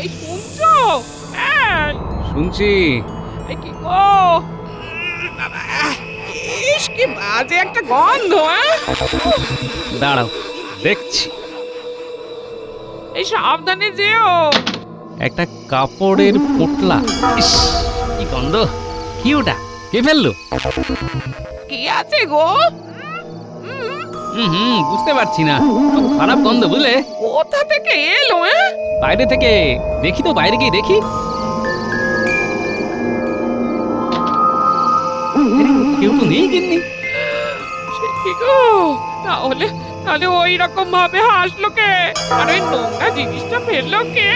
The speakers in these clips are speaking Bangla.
এই শুনছো? শুনছি। এই কি গো? ইস, কি বাজে একটা গন্ধ! দাঁড়াও, দেখছি। এই সাবধানে যেও। একটা কাপড়ের পোটলা। ইস, কি গন্ধ! কি ওটা? কে ফেললো? কি আছে গো? বুঝতে পারছি না, খুব খারাপ গন্ধ, বুঝলে? কোথা থেকে এলো? বাইরে থেকে। দেখি তো, বাইরে গিয়ে দেখি। কেউ তো নেই গিন্নি। সে কি গো? তাহলে তাহলে ওই রকম ভাবে হাসলো কে? আর ওই নোংরা জিনিসটা ফেললো কে?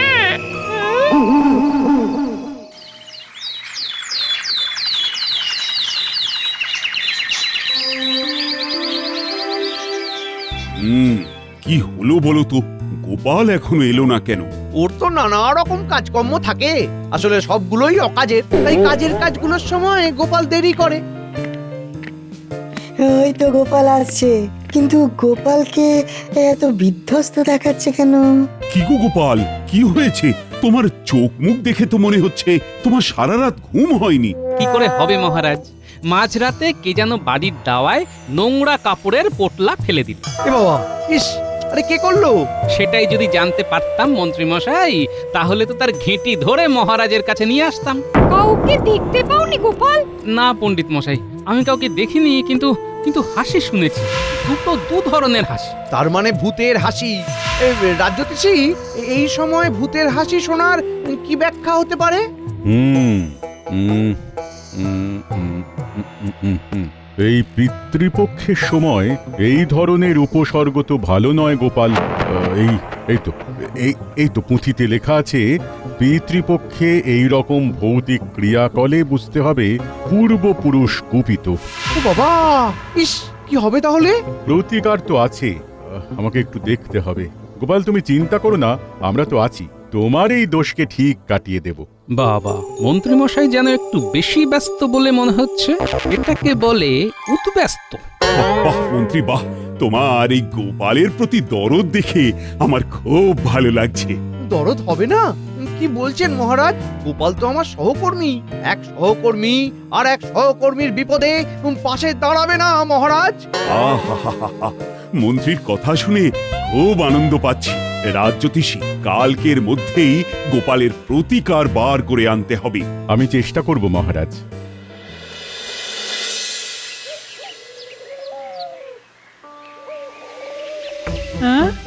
কি হলো বলো তো? গোপাল এখনো এলো না কেন? ওর তো নানা রকম কাজকর্ম থাকে, আসলে সবগুলোই অকাজের, তাই কাজের কাজগুলোর সময় গোপাল দেরি করে। ওই তো গোপাল আসছে, কিন্তু গোপালকে এত বিধ্বস্ত দেখাচ্ছে কেন? কি গো গোপাল, কি হয়েছে? তোমার চোখ মুখ দেখে তো মনে হচ্ছে তোমার সারা রাত ঘুম হয়নি। কি করে হবে মহারাজ? মাঝরাতে কে যেন বাড়ির দাওয়ায় নোংরা কাপড়ের পোটলা ফেলে দিল। এ বাবা, ইস, আরে কে করলো? সেটাই যদি জানতে পারতাম মন্ত্রী মশাই, তাহলে তো তার ঘেঁটি ধরে মহারাজের কাছে নিয়ে আসতাম। কাউকে দেখতে পাওনি গোপাল? না পণ্ডিত মশাই, আমি কাউকে দেখিনি, কিন্তু কিন্তু হাসি শুনেছি। দু ধরনের হাসি। তার মানে ভূতের হাসি। রাজ্যতীশী, এই সময় ভূতের হাসি শোনার কি ব্যাখ্যা হতে পারে? এই পিতৃপক্ষের সময় এই ধরনের উপসর্গ তো ভালো নয় গোপাল। এই তো পুঁথিতে লেখা আছে, পিতৃপক্ষে এই রকম ভৌতিক ক্রিয়াকলে বুঝতে হবে পূর্বপুরুষ কুপিত। ও বাবা, ইস, কি হবে তাহলে? প্রতিকার তো আছে, আমাকে একটু দেখতে হবে। গোপাল, তুমি চিন্তা করো না, আমরা তো আছি, তোমার এই দোষকে ঠিক কাটিয়ে দেব। বাবা, মন্ত্রী মশাই যেন একটু বেশি ব্যস্ত বলে মনে হচ্ছে। এটাকে বলে উদ্ব্যস্ত। বাহ মন্ত্রী, বাহ! তোমার এই গোপালের প্রতি দরদ দেখে আমার খুব ভালো লাগছে। দরদ হবে না? কি বলছেন মহারাজ? গোপাল তো আমার সহকর্মী। এক সহকর্মী আর এক সহকর্মীর বিপদে পাশে দাঁড়াবে না মহারাজ? আহা, মন্ত্রীর কথা শুনে খুব আনন্দ পাচ্ছি। রাজ্যতীশী, কালকের মধ্যেই গোপালের প্রতিকার বার করে আনতে হবে। আমি চেষ্টা করব মহারাজ।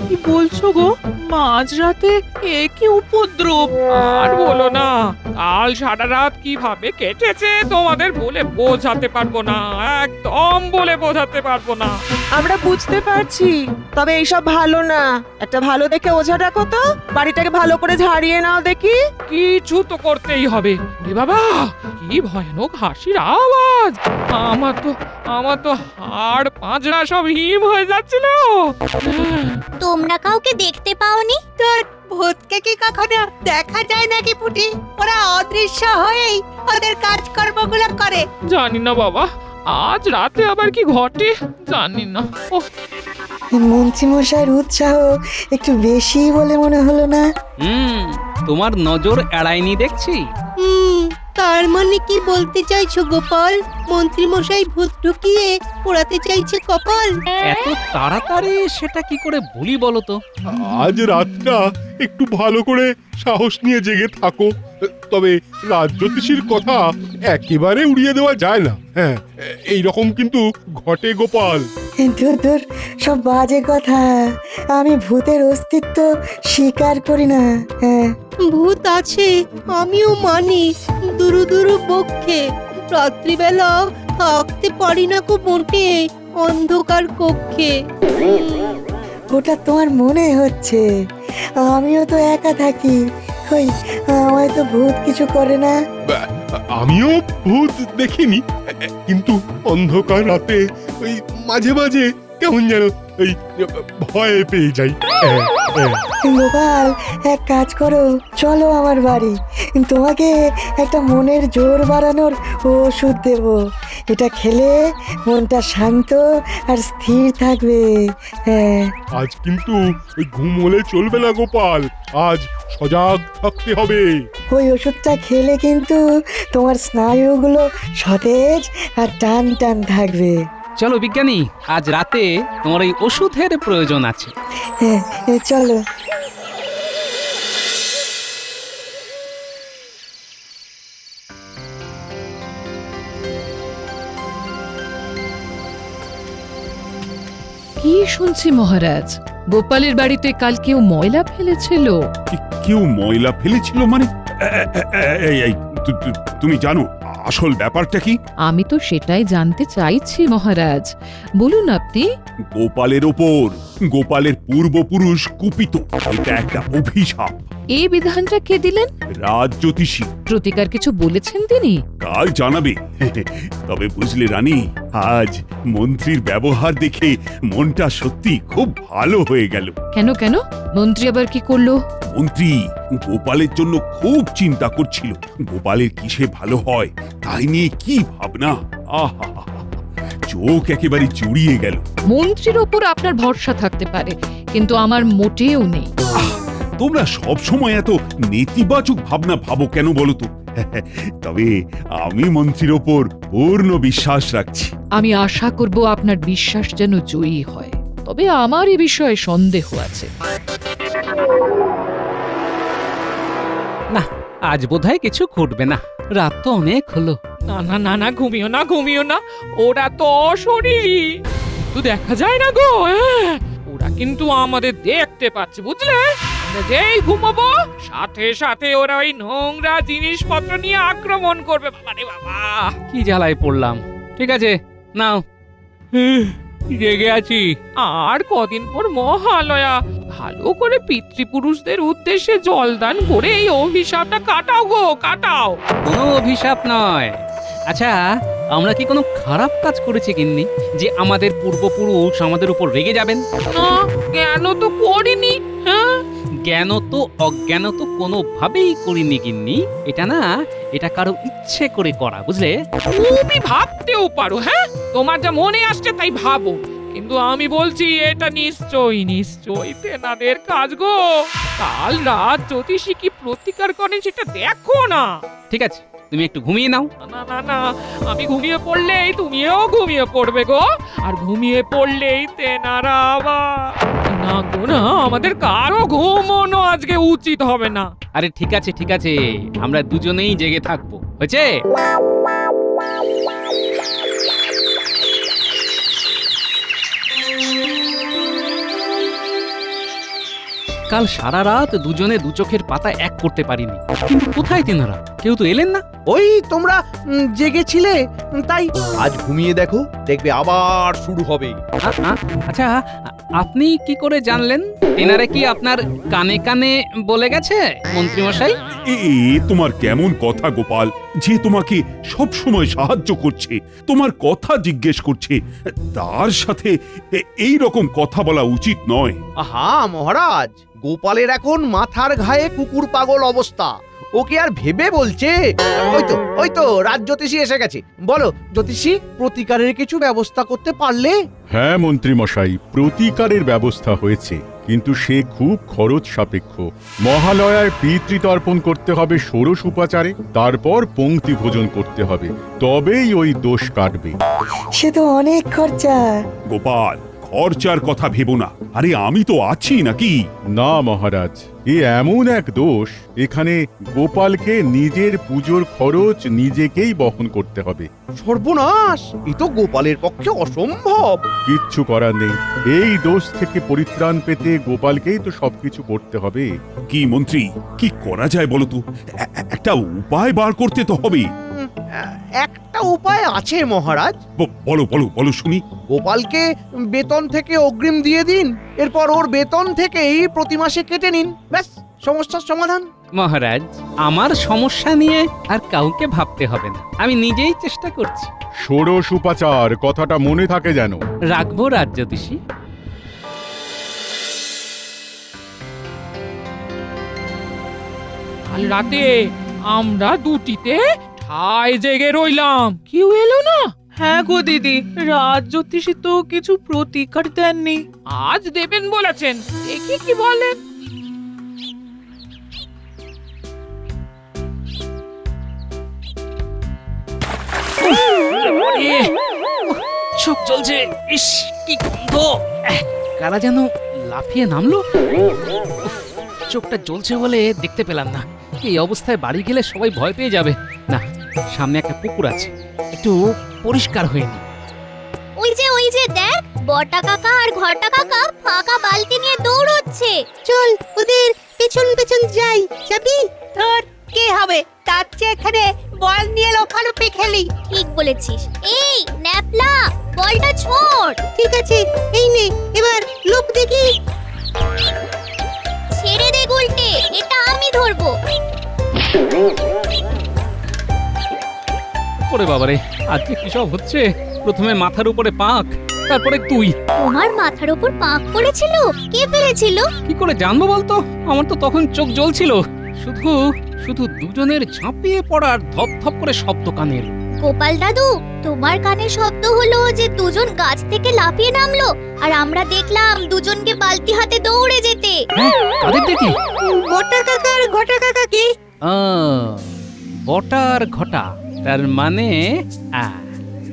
কি বলছো গো? মাঝরাতে এ কি উপদ্রব! আর বলো না, কাল সারা রাত কিভাবে কেটেছে তোমাদের বলে বোঝাতে পারবো না, একদম বলে বোঝাতে পারবো না। আমরা বুঝতে পারছি, তবে এইসব ভালো না। একটা ভালো দেখে ওঝা ডাকো তো, বাড়িটাকে ভালো করে ঝাড়িয়ে নাও দেখি। কিছু তো করতেই হবে। এ বাবা, কি ভয়ানক হাসির আওয়াজ! আমার তো হাড় পাঁজরা সব হিম হয়ে যাচ্ছিল। তোমরা কাউকে দেখতে পাওনি? তোর ভূতকে কি কখনো দেখা যায় নাকি পুটি? ওরা অদৃশ্য হয়েই ওদের কাজকর্মগুলো করে। জানি না বাবা, আজ রাতে আবার কি ঘটে জানি না। মন্ত্রী মশাইয়ের উৎসাহ একটু বেশি বলে মনে হলো না? তোমার নজর এড়ায়নি দেখছি। তার মানে কি বলতে চাইছো গোপাল? মন্ত্রী মশাই ভূত ঢুকিয়ে পোড়াতে চাইছে কপাল? এত তাড়াতাড়ি সেটা কি করে বলি বলো তো? আজ রাতটা একটু ভালো করে সাহস নিয়ে জেগে থাকো। তবে রাজ্যতীশীর কথা একেবারে উড়িয়ে দেওয়া যায় না। হ্যাঁ, এইরকম কিন্তু ঘটে গোপাল। দূর, সব বাজে কথা। আমি ভূতের অস্তিত্ব স্বীকার করি না। হ্যাঁ, ভূত আছে, আমিও মানি, দুরু দুরু বক্ষে। রাত্রিবেলা থাকতে পারি না গো মোটে, অন্ধকার কক্ষে। ওটা তোমার মনে হচ্ছে, আমিও তো একা থাকি। কই, আমায় তো ভূত কিছু করে না। আমিও ভূত দেখিনি, কিন্তু অন্ধকার রাতে ওই মাঝে মাঝে কেমন যেন ওই ভয় পেয়ে যাই। গোপাল এক কাজ করো, চলো আমার বাড়ি, তোমাকে একটা মনের জোর বাড়ানোর ওষুধ দেব। এটা খেলে মনটা শান্ত আর স্থির থাকবে। হ্যাঁ, আজ কিন্তু ওই ঘুম হলে চলবে না গোপাল, আজ সজাগ থাকতে হবে। ওই ওষুধটা খেলে কিন্তু তোমার স্নায়ুগুলো সতেজ আর টান টান থাকবে। চলো বিজ্ঞানী, আজ রাতে তোমার এই ওষুধের প্রয়োজন আছে। হ্যাঁ, চলো। কি শুনছি মহারাজ, গোপালের বাড়িতে কাল কেউ ময়লা ফেলেছিল? কেউ ময়লা ফেলেছিল মানে? এই, তুমি জানো আসল ব্যাপারটা কি? আমি তো সেটাই জানতে চাইছি মহারাজ, বলুন আপনি। গোপালের ওপর গোপালের পূর্বপুরুষ কুপিত, এটা একটা অভিশাপ। এই বিধানটা কে দিলেন? রাজজ্যোতিষী প্রতিকার কিছু বলেছেন তিনি? কাল জানাবে। তবে বুঝলে রানী, আজ মন্ত্রীর ব্যবহার দেখে মনটা সত্যি খুব ভালো হয়ে গেল। কেন কেন? মন্ত্রী আবার কি করলো? মন্ত্রী গোপালের জন্য খুব চিন্তা করছিল, গোপালের কিসে ভালো হয় তাই নিয়ে কি ভাবনা। আহা, চোখ একেবারে জুড়িয়ে গেল। মন্ত্রীর ওপর আপনার ভরসা থাকতে পারে, কিন্তু আমার মোটেও নেই। তোমরা সব সময় এত নেতিবাচক ভাবনা ভাবো কেন বলো তো? তবে আমি মন্ত্রীর ওপর পূর্ণ বিশ্বাস রাখছি। আমি আশা করব আপনার বিশ্বাস যেন জয়ী হয়, তবে আমার এই বিষয়ে সন্দেহ আছে। না, আজ বোধহয় কিছু ঘটবে না, রাত তো অনেক হলো। না না না না, ঘুমিও না ঘুমিও না, ওরা তো অশরীরী, তো দেখা যায় না গো। ওরা কিন্তু আমাদের দেখতে পাচ্ছে, বুঝলে? আমরা যেই ঘুমাবো সাথে সাথে ওরা ওই নোংরা জিনিসপত্র নিয়ে আক্রমণ করবে। বাবা রে বাবা, কি জ্বালায় পড়লাম। ঠিক আছে, নাও। রেগে আছি। আর কদিন পর মহালয়া, ভালো করে পিতৃপুরুষদের উদ্দেশ্যে জলদান করে এই অভিশাপটা কাটাও গো, কাটাও। কোনো অভিশাপ নয়। আচ্ছা, আমরা কি কোনো খারাপ কাজ করেছি গিন্নি যে আমাদের পূর্বপুরুষ আমাদের উপর রেগে যাবেন? না, কেন তো করিনি। হ্যাঁ, জ্ঞান তো অজ্ঞান তো কোনোভাবেই করিনি গিন্নি। এটা কারো ইচ্ছে করে করা, বুঝলে? তুমি ভাবতেও পারো, হ্যাঁ, তোমার যা মনে আসছে তাই ভাবো, কিন্তু আমি বলছি এটা নিশ্চয়ই তেনাদের কাজ গো। কাল রাত জ্যোতিষী কি প্রতিকার করেন সেটা দেখো না। ঠিক আছে, তুমি একটু ঘুমিয়ে নাও। না না না, আমি ঘুমিয়ে পড়লেই তুমিও ঘুমিয়ে পড়বে গো, আর ঘুমিয়ে পড়লেই তেনারা আবার। না গো না, আমাদের কারো ঘুমোনো আজকে উচিত হবে না। আরে ঠিক আছে, আমরা দুজনেই জেগে থাকবো, হয়েছে? কাল সারা রাত দুজনে দু চোখের পাতা এক করতে পারিনি, কিন্তু কোথায় তেনারা? কেউ তো এলেন না। ওই তোমরা জেগেছিলে তাই। আজ ঘুমিয়ে দেখো, দেখবে আবার শুরু হবে। আচ্ছা, আপনি কি করে জানলেন? তেনারা কি আপনার কানে কানে বলে গেছে মন্ত্রীমশাই? এ তোমার কেমন কথা গোপাল, যে তোমাকে সব সময় সাহায্য করছে, তোমার কথা জিজ্ঞেস করছে, তার সাথে এই রকম কথা বলা উচিত নয়। আহা মহারাজ, গোপালের এখন মাথার ঘায়ে কুকুর পাগল অবস্থা, ওকে আর ভেবে বলছে। ওই তো রাজজ্যোতিষী এসে গেছে। বলো জ্যোতিষী, প্রতিকারের কিছু ব্যবস্থা করতে পারলে? হ্যাঁ মন্ত্রী মশাই, প্রতিকারের ব্যবস্থা হয়েছে, কিন্তু সে খুব খরচ সাপেক্ষ। মহালয়ায় পিতৃতর্পণ করতে হবে ষোড়শ উপাচারে, তারপর পংক্তি ভোজন করতে হবে, তবেই ওই দোষ কাটবে। সে তো অনেক খরচা। গোপাল, খরচার কথা ভেবো না, আরে আমি তো আছি নাকি? না মহারাজ, এ এমন এক দোষ, এখানে গোপালকে নিজের পুজোর খরচ নিজেকেই বহন করতে হবে। সর্বনাশ, এ তো গোপালের পক্ষে অসম্ভব। কিচ্ছু করার নেই, এই দোষ থেকে পরিত্রাণ পেতে গোপালকেই তো সবকিছু করতে হবে। কি মন্ত্রী, কি করা যায় বলো তো? একটা উপায় বার করতে তো হবে। একটা উপায় আছে মহারাজ। বলো শুনি। গোপালকে বেতন থেকে অগ্রিম দিয়ে দিন, এরপর ওর বেতন থেকেই প্রতি মাসে কেটে নিন, ব্যাস সমস্যার সমাধান। মহারাজ, আমার সমস্যা নিয়ে আর কাউকে ভাবতে হবে না, আমি নিজেই চেষ্টা করছি। ষোড়শ উপাচার, কথাটা মনে থাকে যেন। রাখবো রাজজ্যোতিষী। কাল রাতে আমরা দুটিতে ঠায় জেগে রইলাম, কেউ এলো না। হ্যাঁ গো দিদি, রাজ জ্যোতিষী তো কিছু প্রতিকার দেননি। আজ দেবেন বলেছেন, দেখি কি বলেন। চোখ জ্বলছে, ইস কি গন্ধ! কারা যেন লাফিয়ে নামলো। উফ, চোখটা জ্বলছে বলে দেখতে পেলাম না। এই অবস্থায় বাড়ি গেলে সবাই ভয় পেয়ে যাবে। না, সামনে একটা পুকুর আছে, একটু পরিষ্কার হয়নি। ওই যে দেখ, বটা কাকা আর ঘটা কাকা ফাঁকা বালতি নিয়ে দৌড়চ্ছে। চল ওদের পেছন পেছন যাই। যাবি? ধর, কে হবে তার চেয়ে এখানে বল নিয়ে লোফালোফি খেলি। ঠিক বলেছিস। এই ন্যাপলা, বলটা ছোট। ঠিক আছে, এই নে, এবার লোক দেখি। ছেড়ে দে গুলটে, এটা আমি ধরবো। ওরে বাবারে, আজকে কি সব হচ্ছে! প্রথমে মাথার উপরে পাক, তারপরে তুই। তোমার মাথার উপর পাক পড়েছিল? কে ফেলেছিল? কি করে জানবো বলতো? আমার তো তখন চোখ জ্বলছিল। শুধু শুধু দুজনের ঝাঁপিয়ে পড়ার ধপ করে শব্দ কানে এলো। গোপাল দাদু, তোমার কানে শব্দ হলো যে দুজন গাছ থেকে লাফিয়ে নামলো, আর আমরা দেখলাম দুজনকে বালতি হাতে দৌড়ে যেতে। হ্যাঁ, কাদের দেখলি? বটা কাকা আর ঘটা কাকা কি? বটা আর ঘটা, তার মানে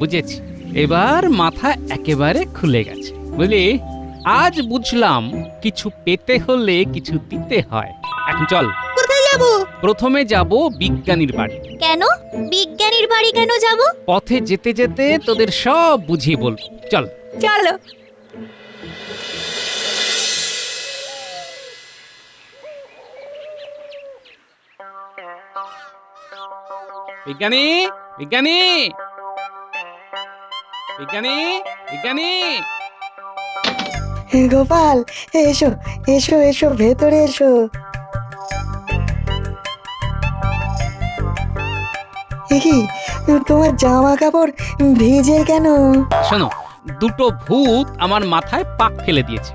বুঝেছি। এবার মাথা একেবারে খুলে গেছে, বুঝলি? আজ বুঝলাম কিছু পেতে হলে কিছু দিতে হয়। এখন চল। কোথায় যাব? প্রথমে যাব বিজ্ঞানীর বাড়ি। কেন? বিজ্ঞানীর বাড়ি কেন যাব? পথে যেতে যেতে তোদের সব বুঝিয়ে বলবো। চল। চলো। বিজ্ঞানী, বিজ্ঞানী, বিজ্ঞানী, বিজ্ঞানী! গোপাল, এসো এসো এসো, ভেতরে এসো। কি তোমার জামা কাপড় ভিজে কেন? শোনো, দুটো ভূত আমার মাথায় পাক ফেলে দিয়েছে।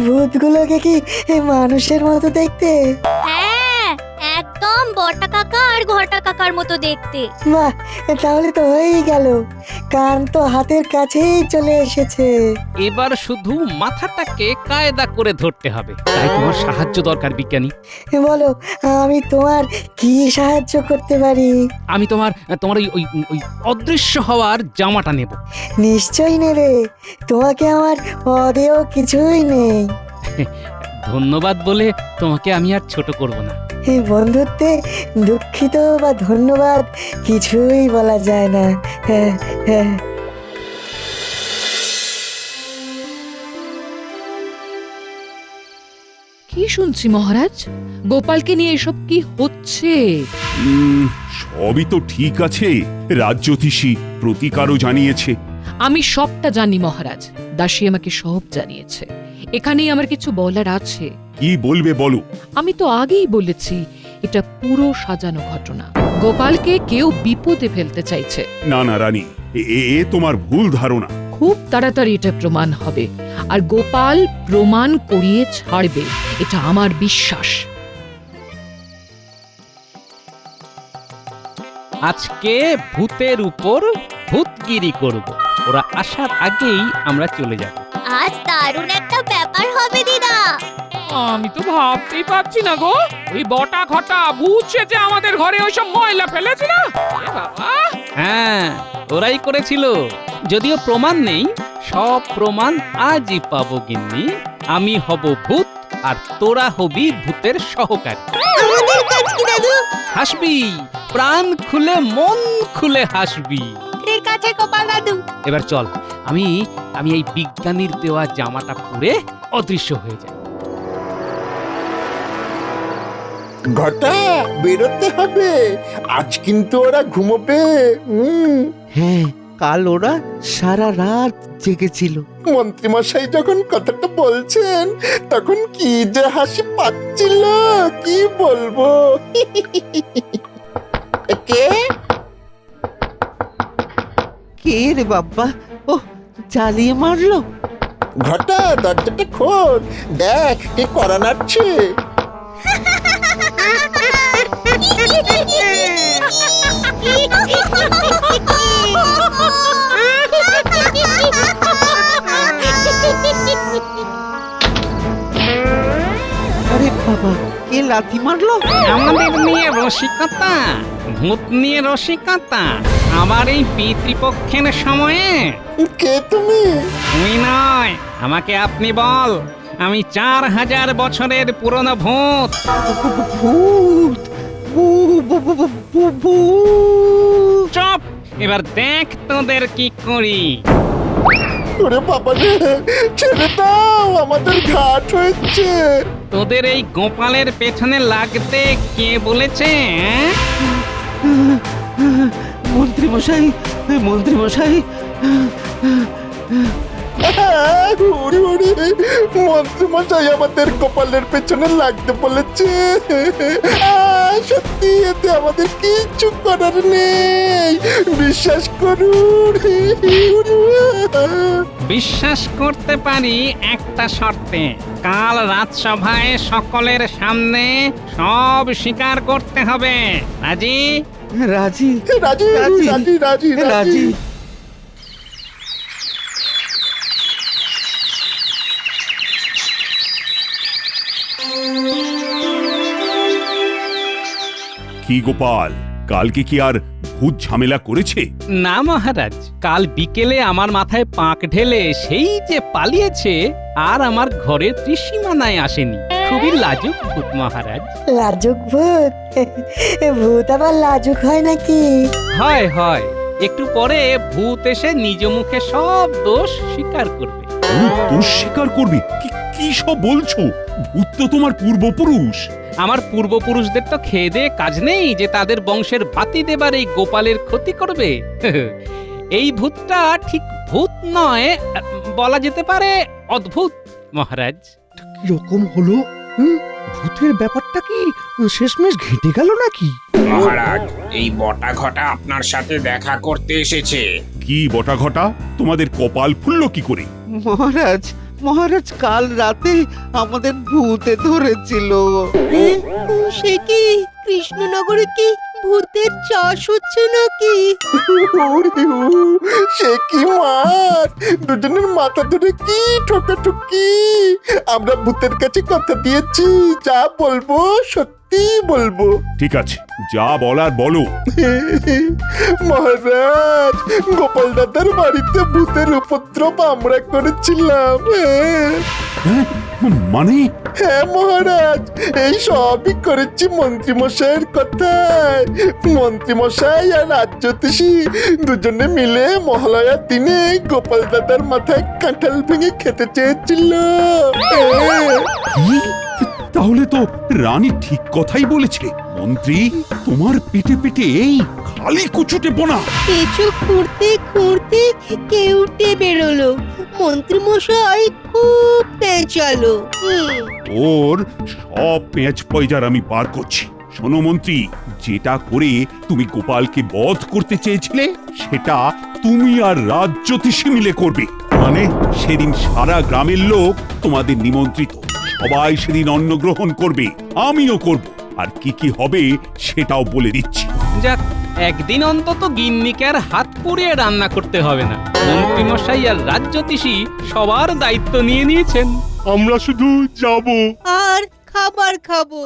ভূতগুলোকে কি মানুষের মতো দেখতে? হ্যাঁ, একদম বটা কাকা আর ঘটা কাকার মতো দেখতে। বাহ, তাহলে তো হয়েই গেল, কান তো হাতের কাছেই চলে এসেছে। এবার শুধু মাথাটাকে কায়দা করে ধরতে হবে। তাই তোমার সাহায্য দরকার বিজ্ঞানী। বলো, আমি তোমার কি সাহায্য করতে পারি? আমি তোমার তোমার ওই ওই অদৃশ্য হওয়ার জামাটা নেব। নিশ্চয়ই নেবে, তোমাকে আমার অদেয় কিছুই নেই। ধন্যবাদ বলে তোমাকে আমি আর ছোট করব না। এই বন্ধুত্বে দুঃখিত বা ধন্যবাদ কিছুই বলা যায় না। হ্যাঁ হ্যাঁ। কি শুনছি মহারাজ? গোপালকে নিয়ে এসব কি হচ্ছে? সবই তো ঠিক আছে। রাজ্যতীষী প্রতিকারও জানিয়েছে। আমি সবটা জানি মহারাজ, দাসী আমাকে সব জানিয়েছে। এখানেই আমার কিছু বলার আছে। কি বলবে বলো। আমি তো আগেই বলেছি, এটা পুরো সাজানো ঘটনা। গোপালকে কেউ বিপদে ফেলতে চাইছে। না না রানী, এ তোমার ভুল ধারণা। খুব তাড়াতাড়ি এটা প্রমাণ হবে, আর গোপাল প্রমাণ করিয়ে ছাড়বে, এটা আমার বিশ্বাস। আজকে ভূতের উপর ভূতগিরি করব। ওরা আসার আগেই আমরা চলে যাব। আজ দারুণ একটা ব্যাপার হবে দিদা। আমি তো ভাবতেই পারছি না গো, ওই বটা ঘটা ভূত সেজে আমাদের ঘরে ওইসব ময়লা ফেলেছিল। এ বাবা! হ্যাঁ, ওরাই করেছিল। যদিও প্রমাণ নেই, সব প্রমাণ আজই পাবো গিন্নি। আমি হব ভূত আর তোরা হবি ভূতের সহকারী। আমাদের কাজ কি দাদু? হাসবি, প্রাণ খুলে মন খুলে হাসবি। ঠিক আছে গোপাল দাদু। এবার চল, আমি এই বিজ্ঞানীর দেওয়া জামাটা পরে অদৃশ্য হয়ে যাই। ঘটা, বেরোতে হবে। আজ কিন্তু ওরা ঘুমোবে। হ্যাঁ, কাল ওরা সারা রাত জেগেছিল। মন্ত্রীমশাই যখন কথাটা বলছেন তখন কি যে হাসি পাচ্ছিল, কি বলবো। কে কে রে বাবা? ও, জ্বালিয়ে মারলো। ঘটা, দরজাটা খোল, দেখ কে কড়া নাড়ছে। আরে বাবা, কে লাথি মারলো? আমাদের নিয়ে রসিকতা, ভূত নিয়ে রসিকতা, আবার এই পিতৃপক্ষের সময়ে? কে তুমি? তুমি নয়, আমাকে আপনি বল। আমি 4000 বছরের পুরনো ভূত। ভূত! ভূত! চুপ! এবার দেখ তোদের কি করি। ওরে বাবা রে, ছেড়ে দাও, আমাদের ঘাট হয়েছে। তোদের এই গোপালের পেছনে লাগতে কে বলেছে? মন্ত্রী মশাই, মন্ত্রী মশাই, ওরে ওরে, মন্ত্রী মশাই আমাদের কপালের পেছনে লাগতে বলেছে। সত্যি, এতে আমাদের কিচ্ছু করার নেই, বিশ্বাস করুন। বিশ্বাস করতে পারি একটা শর্তে। কাল রাজসভায় সকলের সামনে সব স্বীকার করতে হবে। রাজি? রাজি, রাজি রাজি রাজি রাজি রাজি। কি গোপাল, কালকে কি আর ভূত ঝামেলা করেছে? না মহারাজ, কাল বিকেলে আমার মাথায় পাক ঢেলে সেই যে পালিয়েছে, আর আমার ঘরের ত্রিসীমানায় আসেনি। খুবই লাজুক ভূত মহারাজ। লাজুক ভূত? ভূত আবার লাজুক হয় নাকি? হয় হয়, একটু পরে ভূত এসে নিজ মুখে সব দোষ স্বীকার করবে। ভূত দোষ স্বীকার করবে? কি সব বলছো? ভূত তো তোমার পূর্বপুরুষ। আমার পূর্বপুরুষদের তো খেয়ে দিয়ে কাজ নেই যে তাদের বংশের বাতি দেবার এই গোপালের ক্ষতি করবে। এই ভূতটা ঠিক ভূত নয়, বলা যেতে পারে অদ্ভুত মহারাজ। কিরকম হলো? ভূতের ব্যাপারটা কি শেষমেশ ঘেটে গেল নাকি? মহারাজ, এই বটা ঘটা আপনার সাথে দেখা করতে এসেছে। কি বটা ঘটা? তোমাদের কপাল ফুললো কি করে? মহারাজ, মহারাজ কাল রাতে আমাদের ভূতে ধরেছিল। সে কি কৃষ্ণনগরে কি ভূতের চাষ হচ্ছে নাকি? সে কি মার, দুজনের মাথা ধরে কি ঠোকাঠুকি। আমরা ভূতের কাছে কথা দিয়েছি, যা বলবো সত্যি বলবো। ঠিক আছে, যা বলার বলো। মহারাজ, গোপাল দাদার বাড়িতে ভূতের উপদ্রব আমরা করেছিলাম। হ্যাঁ, মানে? হ্যাঁ মহারাজ, এই সবই করেছি মন্ত্রী মশাইয়ের কথায়। মন্ত্রী মশাই আর রাজ্যোতিষী দুজনে মিলে মহালয়ার দিনে গোপাল দাদার মাথায় কাঁঠাল ভেঙে খেতে চেয়েছিল। কি? তাহলে তো রানী ঠিক কথাই বলেছে। মন্ত্রী, তোমার পেটে পেটে এই খালি কুচুটে বোনা। কিছু খুঁড়তে খুঁড়তে কেউটে বেরোলো। মন্ত্রী মশাই খুব পেঁচালো। ওর সব পেঁচ পয়জার আমি বার করছি। শোনো মন্ত্রী, যেটা করে তুমি গোপালকে বধ করতে চেয়েছিলে, সেটা তুমি আর রাজ্যোতিষী মিলে করবে। মানে? সেদিন সারা গ্রামের লোক তোমাদের নিমন্ত্রিত, সবাই সেদিন অন্ন গ্রহণ করবে, আমিও করব। আর কি কি হবে সেটাও বলে দিচ্ছি। যাক, একদিন অন্তত গিন্নিকে আর হাত পুড়িয়ে রান্না করতে হবে না। মন্ত্রী মশাই আর রাজ্যোতিষী সবার দায়িত্ব নিয়ে নিয়েছেন। আমরা শুধু যাব। আর খাবার খাবো।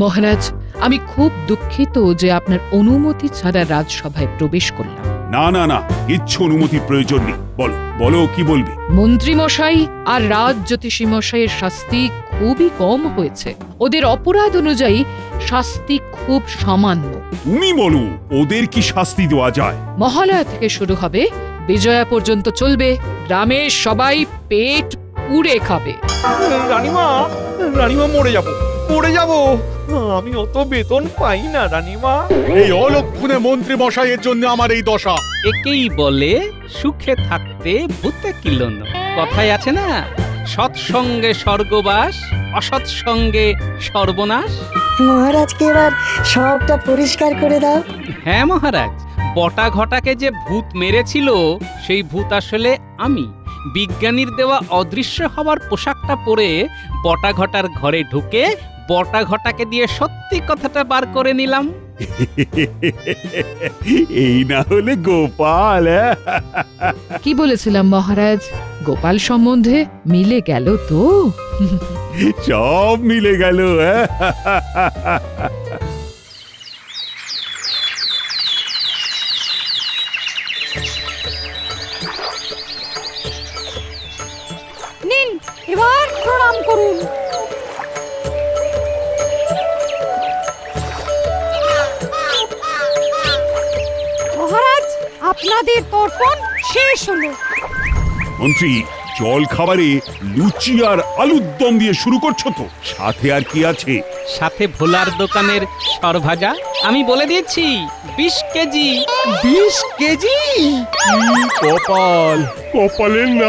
মহারাজ, আমি খুব দুঃখিত যে আপনার অনুমতি ছাড়া রাজসভায় প্রবেশ করলাম। না না না, কিচ্ছু অনুমতির প্রয়োজন নেই। বলো বলো, কি বলবে? মন্ত্রী মশাই আর রাজ্যোতিষী মশাইয়ের শাস্তি খুবই কম হয়েছে। ওদের অপরাধ অনুযায়ী শাস্তি খুব সামান্য। তুমি বলো, ওদের কি শাস্তি দেওয়া যায়? মহালয়া থেকে শুরু হবে, বিজয়া পর্যন্ত চলবে। গ্রামের সবাই পেট পুড়ে খাবে। রানীমা, রানীমা মরে যাব, মরে যাব। আমি অত বেতন পাই না রানীমা। এই অলক্ষণে মন্ত্রী মশাইয়ের জন্য আমার এই দশা। একেই বলে সুখে থাকতে ভূতে কিলোনো। কথায় আছে না, সৎসঙ্গে স্বর্গবাস, অসৎসঙ্গে সর্বনাশ। মহারাজকে এবার সবটা পরিষ্কার করে দাও। হ্যাঁ মহারাজ, বটা ঘটাকে যে ভূত মেরেছিল, সেই ভূত আসলে আমি। বিজ্ঞানীর দেওয়া অদৃশ্য হওয়ার পোশাকটা পরে বটাঘটার ঘরে ঢুকে বটাঘটাকে দিয়ে সত্যি কথাটা বার করে নিলাম। এই না হলে গোপাল, হ্যাঁ? কি বলেছিলাম মহারাজ, গোপাল সম্বন্ধে মিলে গেল তো? সব মিলে গেল, হ্যাঁ? নিন, এবার প্রণাম করুন। মহারাজ, আপনাদের তর্পণ শেষ হলো। মন্ত্রী, জল খাবারে লুচি আর আলুর দম দিয়ে শুরু করছো তো? সাথে আর কি আছে? সাথে ভোলার দোকানের সরভাজা, আমি বলে দিয়েছি 20 কেজি। 20 কেজি? কপাল, কপালের না